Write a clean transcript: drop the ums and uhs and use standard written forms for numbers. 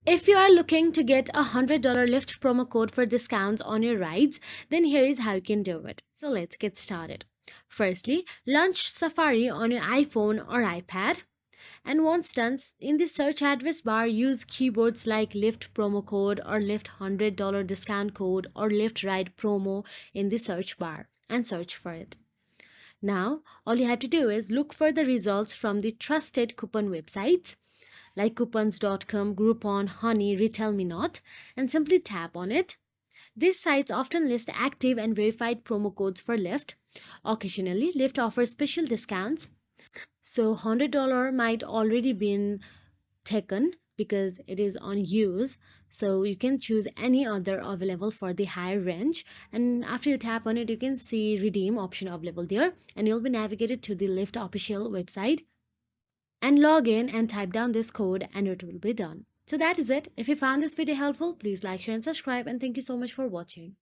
If you are looking to get a $100 Lyft promo code for discounts on your rides, then here is how you can do it. So let's get started. Firstly, launch Safari on your iPhone or iPad. And once done, in the search address bar, use keywords like Lyft promo code or Lyft $100 discount code or Lyft ride promo in the search bar and search for it. Now, all you have to do is look for the results from the trusted coupon websites like coupons.com, Groupon, Honey, Retail Me Not, and simply tap on it. These sites often list active and verified promo codes for Lyft. Occasionally, Lyft offers special discounts, so $100 might already been taken because it is on use. So you can choose any other available for the higher range, and after you tap on it you can see redeem option available there, and you'll be navigated to the Lyft official website and log in and type down this code and it will be done. So that is it. If you found this video helpful, please like, share and subscribe, and thank you so much for watching.